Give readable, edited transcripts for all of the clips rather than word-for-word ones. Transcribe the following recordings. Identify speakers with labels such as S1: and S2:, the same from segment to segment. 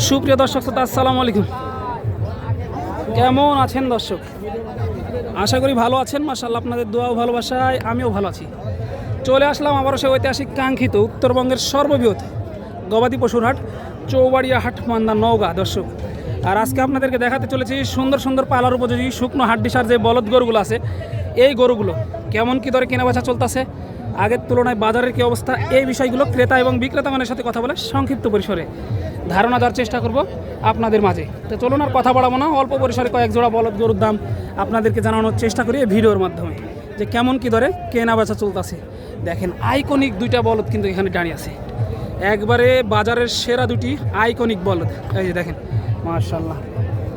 S1: সুপ্রিয় দর্শক শ্রোতা, আসসালামু আলাইকুম। কেমন আছেন দর্শক? আশা করি ভালো আছেন। মাশাআল্লাহ, আপনাদের দোয়া ও ভালোবাসায় আমিও ভালো আছি। চলে আসলাম আবারও সে ঐতিহাসিক কাঙ্ক্ষিত উত্তরবঙ্গের সর্ববৃহৎ গবাদি পশুর হাট, চৌবাড়িয়া হাট, মান্দা, নওগাঁ দর্শক। আর আজকে আপনাদেরকে দেখাতে চলেছি সুন্দর সুন্দর পালার উপযোগী শুকনো হাড্ডিসার যে বলদ গরুগুলো আছে, এই গরুগুলো কেমন কী দরে কেনাবেচা চলতেছে, আগের তুলনায় বাজারের কী অবস্থা, এই বিষয়গুলো ক্রেতা এবং বিক্রেতা মানের সাথে কথা বলে সংক্ষিপ্ত পরিসরে ধারণা দেওয়ার চেষ্টা করব আপনাদের মাঝে। তো চলুন আর কথা বাড়াবো না, অল্প পরিসরে কয়েক জোড়া বলদ গরুর দাম আপনাদেরকে জানানোর চেষ্টা করি এই ভিডিওর মাধ্যমে, যে কেমন কী দরে কেনাবেচা চলতেছে। দেখেন, আইকনিক দুইটা বলদ কিন্তু এখানে দাঁড়িয়ে আছে, একবারে বাজারের সেরা দুটি আইকনিক বলদ। এই যে দেখেন, মাশাআল্লাহ,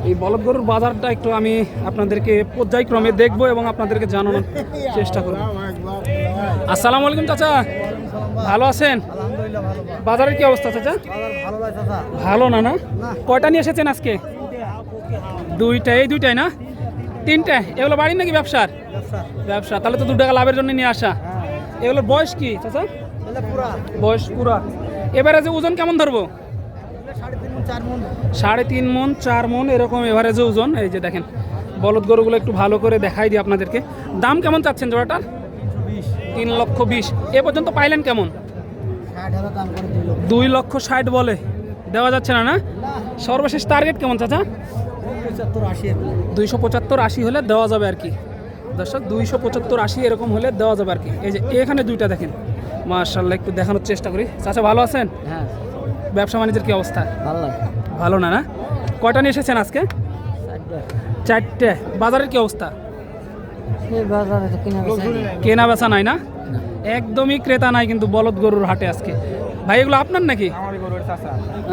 S1: এই বলদ গরুর বাজারটা একটু আমি আপনাদেরকে পর্যায়ক্রমে দেখবো এবং আপনাদেরকে জানানোর চেষ্টা করব। আসসালামু আলাইকুম চাচা, ভালো আছেন? বাজারের কি অবস্থা চাচা? ভালো না? না, কয়টা নিয়ে এসেছেন আজকে? দুইটা। এই দুইটাই না, তিনটা? এগুলো বাড়ির নাকি ব্যবসার? ব্যবসা। তাহলে তো 2 টাকা লাভের জন্য নিয়ে আসা। এগুলোর বয়স কি চাচা? বয়স পুরা। এবারে যে ওজন কেমন ধরবো? 3.5 মন 4 মন এরকম এভারেজে ওজন। এই যে দেখেন বলদ গরুগুলো একটু ভালো করে দেখাই দিই আপনাদেরকে। দাম কেমন চাচ্ছেন জোড়াটার? 3,20,000। এ পর্যন্ত পাইলেন কেমন? 2,60,000 বলে, দেওয়া যাচ্ছে না? না, সর্বশেষ টার্গেট কেমন চাচা? 275-80 হলে দেওয়া যাবে আর কি দর্শক। 275-80 এরকম হলে দেওয়া যাবে আর কি। এই যে এখানে দুইটা দেখেন, মাশাআল্লাহ, একটু দেখানোর চেষ্টা করি। চাচা ভালো আছেন?
S2: হ্যাঁ।
S1: ব্যবসা বাণিজ্যের কি অবস্থা? ভালো না? না, কয়টা নিয়ে এসেছেন আজকে? 4টে। বাজারের কি অবস্থা? কেনা বেচা নাই না, একদমই ক্রেতা নাই কিন্তু বলদ গরুর হাটে আজকে। ভাই এগুলো আপনার নাকি?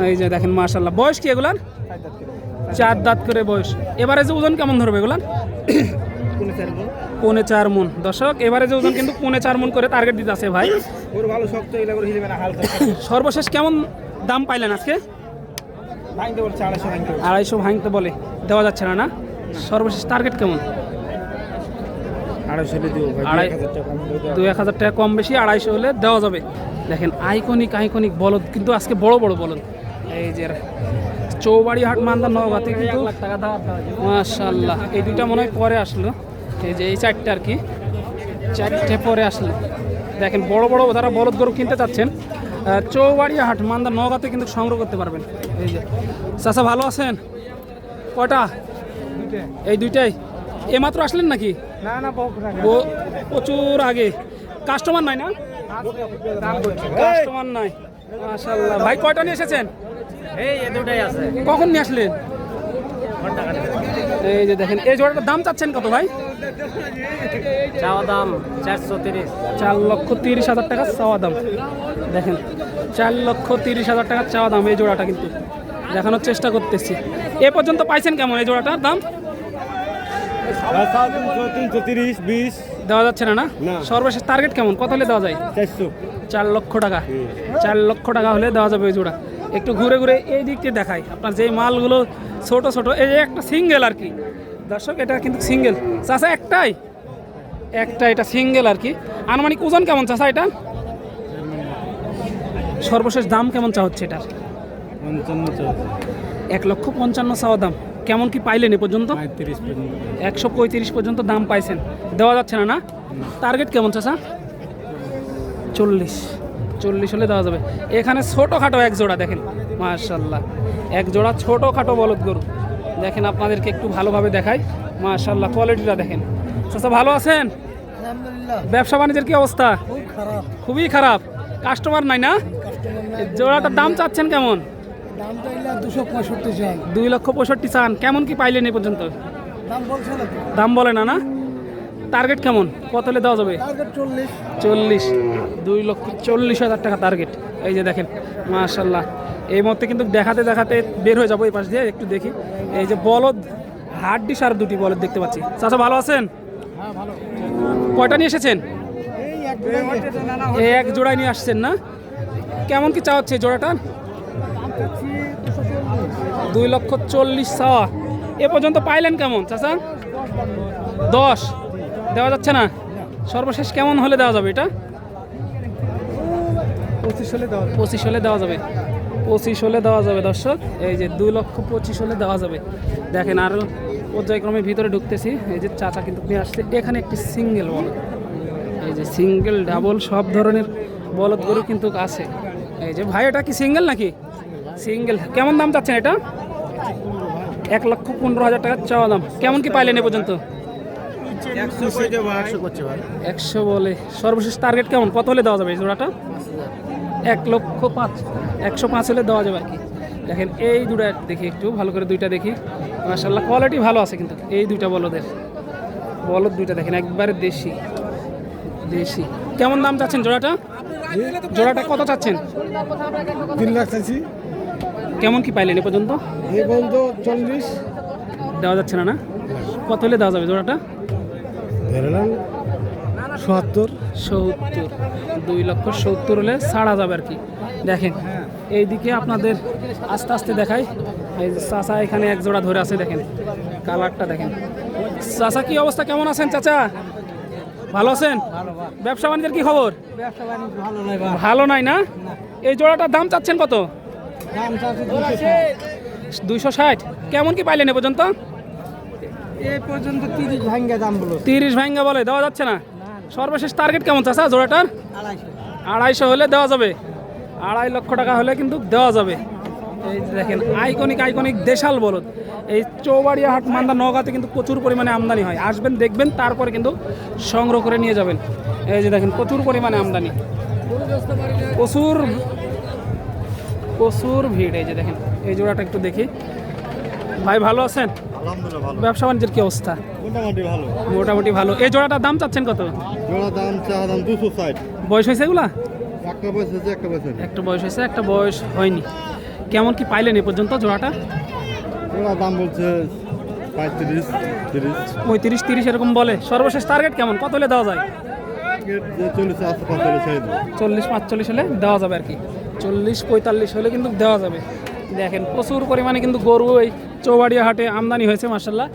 S1: এই যে দেখেন, মাশাআল্লাহ, বয়স কি এগুলার? 4 দাঁত করে বয়স। এবারে যে ওজন কেমন ধরবে এগুলার? 4.5 মন দর্শক। এবারে যে ওজন কিন্তু 4.5 মন করে টার্গেট দিতে আছে ভাই। সর্বশেষ কেমন দাম পাইলেন আজকে? 250 ভাঙতে বলে, দেওয়া যাচ্ছে না? না, সর্বশেষ টার্গেট কেমন? 2,000 টাকা কম বেশি, 250 হলে দেওয়া যাবে। দেখেন আইকনিক বলদ কিন্তু আজকে বড় বড় বলদ। এই যে চৌবাড়ি হাট, মান্দা, নওগাঁতে কিন্তু মাশাআল্লাহ এই দুইটা মনে হয় পরে আসলো। এই যে এই 4টে আর কি, 4টে পরে আসলো। দেখেন বড় বড় যারা বলদ গরু কিনতে চাচ্ছেন, চৌবাড়িয়া হাট, মান্দা, নওগাঁতে কিন্তু সংগ্রহ করতে পারবেন। এই যে চাচা ভালো আছেন? কয়টা? এই দুইটাই। এমাত্র আসলেন নাকি?
S2: না,
S1: প্রচুর আগে। কাস্টমার নাই না? কাস্টমার নাই, মাশাআল্লাহ। ভাই কয়টা নিয়ে এসেছেন?
S2: এই দুটাই আছে।
S1: কখন নিয়ে আসলেন? এই যে দেখেন, এই জোড়াটার দাম চাচ্ছেন কত ভাই?
S2: চাওয়া দাম 430।
S1: 4,30,000 টাকা চাওয়া দাম। দেখেন 4,30,000 টাকা চাওয়া দাম এই জোড়াটা, কিন্তু দেখানোর চেষ্টা করতেছি। এ পর্যন্ত পাইছেন কেমন এই জোড়াটার দাম?
S2: 330-20
S1: দেওয়া যাচ্ছে না? না, সর্বশেষ টার্গেট কেমন, কত হলে দেওয়া যায়? 4 লক্ষ টাকা। 4 লক্ষ টাকা হলে দেওয়া যাবে এই জোড়া। একটু ঘুরে ঘুরে এই দিক দিয়ে দেখাই আপনার, যে মালগুলো ছোট ছোট। এই যে একটা সিঙ্গেল আর কি দর্শক, এটা কিন্তু সিঙ্গেল চাচা, একটাই এটা সিঙ্গেল আর কি। আনুমানিক ওজন কেমন চাচা এটা? সর্বশেষ দাম কেমন চা হচ্ছে এটার? 1,55,000 চাওয়া দাম। কেমন কি পাইলেন এ পর্যন্ত? 135 পর্যন্ত দাম পাইছেন, দেওয়া যাচ্ছে না? না, টার্গেট কেমন চাচা? 40 হলে দেওয়া যাবে। এখানে ছোটোখাটো এক জোড়া দেখেন, মাশাআল্লাহ, এক জোড়া ছোটোখাটো বলদ গরু। দেখেন আপনাদেরকে একটু ভালোভাবে দেখাই, মাশাআল্লাহ, কোয়ালিটিটা দেখেন। চাচা ভালো আছেন? ব্যবসা বাণিজ্যের কি অবস্থা? খুবই খারাপ। কাস্টমার নাই না? জোড়াটার দাম চাচ্ছেন কেমন? 2,65,000 চান। কেমন কি পাইলেন এই পর্যন্ত? দাম বলে না? না, টার্গেট কেমন, কত হলে দেওয়া যাবে? 40। 2,40,000 টাকা টার্গেট। এই যে দেখেন, মাশাআল্লাহ, এই মুহূর্তে কিন্তু দেখাতে দেখাতে বের হয়ে যাবো এই পাশ দিয়ে, একটু দেখি। এই যে বলদ হাড্ডিসার দুটি বলদ দেখতে পাচ্ছি। চাচা ভালো আছেন? কয়টা নিয়ে এসেছেন? এই এক জোড়ায় নিয়ে আসছেন না? কেমন কি চাওয়া হচ্ছে জোড়াটা? 2,40,000 চাওয়া। এ পর্যন্ত পাইলেন কেমন চাচা? 10 দেওয়া যাচ্ছে না? সর্বশেষ কেমন হলে দেওয়া যাবে এটা? 25 হলে দেওয়া যাবে। 25 হলে দেওয়া যাবে দর্শক, এই যে 2,25,000 হলে দেওয়া যাবে। দেখেন আরও পর্যায়ক্রমে ভিতরে ঢুকতেছি। এই যে চাচা কিন্তু নিয়ে আসছে এখানে একটি সিঙ্গেল বলদ, এই যে সিঙ্গেল ডাবল সব ধরনের বলদ গরু কিন্তু আছে। এই যে ভাই এটা কি সিঙ্গেল নাকি? সিঙ্গেল। কেমন দাম চাচ্ছেন এটা? 1,15,000 টাকা চাওয়া দাম। কেমন কি পাইলেন এ পর্যন্ত? 100 বলে। সর্বশেষ টার্গেট কেমন, কত হলে দেওয়া যাবে এই জোড়াটা? 1,05,000, 105 হলে দেওয়া যাবে আর কি। দেখেন এই দুটা দেখি একটু ভালো করে, দুইটা দেখি মাশাআল্লাহ কোয়ালিটি ভালো আছে কিন্তু এই দুইটা বলদের। বলদ দুইটা দেখেন একবারে দেশি দেশি। কেমন দাম চাচ্ছেন জোড়াটা? জোড়াটা কত চাচ্ছেন?
S3: 3 লাখ চাইছি।
S1: কেমন কি পাইলেন এ পর্যন্ত?
S3: এই পর্যন্ত 40
S1: দেওয়া যাচ্ছে না, না? কত হলে দেওয়া যাবে জোড়াটা?
S3: ধরলাম 70।
S1: 70, 2,70,000 হলে ছাড়া যাবে আর কি। দেখেন এইদিকে আপনাদের আস্তে আস্তে দেখাই। এই যে চাচা এখানে এক জোড়া ধরে আছে, দেখেন কালারটা দেখেন। চাচা কি অবস্থা, কেমন আছেন চাচা? ভালো আছেন? ব্যবসা বাণিজ্যের কি খবর? ভালো নাই না? এই জোড়াটার দাম চাচ্ছেন কত? 260। কেমন কি পাইলেন এ পর্যন্ত?
S3: এই পর্যন্ত 30 ভাঙ্গা দাম বলো।
S1: 30 ভাঙ্গা বলে, দেওয়া যাচ্ছে না। সর্বশেষ টার্গেট কেমন চাচা জোড়াটার? 250 হলে দেওয়া যাবে। 2.5 লক্ষ টাকা হলে কিন্তু দেওয়া যাবে। এই যে দেখেন আইকনিক দেশাল বলদ। এই চৌবাড়িয়া হাট মান্দা নওগাঁতে কিন্তু প্রচুর পরিমাণে আমদানি হয়। আসবেন দেখবেন তারপরে কিন্তু সংগ্রহ করে নিয়ে যাবেন। এই যে দেখেন প্রচুর পরিমাণে আমদানি, প্রচুর ভিড়। এই যে দেখেন এই জোড়াটা একটু দেখি। ভাই ভালো আছেন?
S3: আলহামদুলিল্লাহ ভালো।
S1: ব্যবসা বাণিজ্যের কি অবস্থা?
S3: মোটামুটি ভালো।
S1: মোটামুটি ভালো। এই জোড়াটার দাম চাচ্ছেন কত?
S3: জোড়া দাম চা দাম 260।
S1: বয়স হয়েছে এগুলা?
S3: একটা বয়স আছে, একটা বয়স আছে।
S1: একটা বয়স হয়েছে, একটা বয়স হয়নি। কেমন কি পাইলেন এ পর্যন্ত জোড়াটা?
S3: জোড়া দাম বলছে 35, 30।
S1: 35-30 এরকম বলে। সর্বশেষ টার্গেট কেমন, কত হলে দেওয়া যায়?
S3: যে 40 আশপাশ হলে ছেড়ে দেবো।
S1: 40-45 হলে দেওয়া যাবে আর কি। 40-45 হলে কিন্তু দেওয়া যাবে। দেখেন প্রচুর পরিমাণে কিন্তু গরু এই চৌবাড়িয়া হাটে আমদানি হয়েছে মাশাআল্লাহ।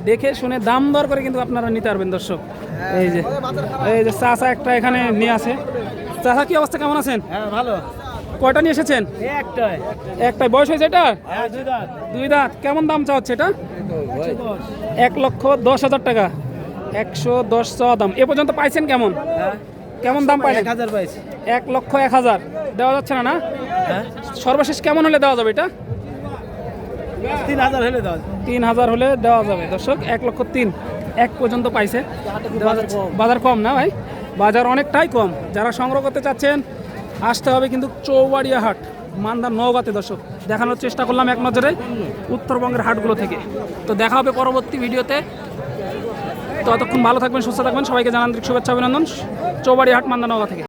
S1: দেখে শুনে দাম দর করে কিন্তু আপনারা নিতে পারবেন দর্শক। এই যে চাচা একটা এখানে নিয়ে আসে। চাচা কি অবস্থা, কেমন আছেন?
S2: হ্যাঁ ভালো।
S1: কয়টা নিয়ে এসেছেন?
S2: একটাই।
S1: একটাই। বয়স হয়েছে এটা?
S2: হ্যাঁ 2 দাঁত।
S1: 2 দাঁত। কেমন দাম চা হচ্ছে এটা? 1,10,000 টাকা। 110 চাওয়া দাম। এ পর্যন্ত পাইছেন কেমন?
S2: হ্যাঁ
S1: কেমন দাম পাইলেন?
S2: 1000 পাইছি।
S1: 1,01,000 দেওয়া যাচ্ছে না, না?
S2: হ্যাঁ
S1: সর্বশেষ কেমন হলে দেওয়া যাবে এটা?
S2: 3000 হলে দাও।
S1: 3,000 হলে দেওয়া যাবে দর্শক। 1,03,000 এক পর্যন্ত পাইছে। দেওয়া যাচ্ছে। বাজার কম না ভাই? বাজার অনেকটাই কম। যারা সংগ্রহ করতে চাচ্ছেন আসতে হবে কিন্তু চৌবাড়িয়া হাট মান্দা নওগাঁতে দর্শক। দেখানোর চেষ্টা করলাম এক নজরে উত্তরবঙ্গের হাটগুলো থেকে। তো দেখা হবে পরবর্তী ভিডিওতে। ততক্ষণ ভালো থাকবেন, সুস্থ থাকবেন। সবাইকে জানান শুভেচ্ছা অভিনন্দন চৌবাড়িয়া হাট মান্দা নওগাঁ থেকে।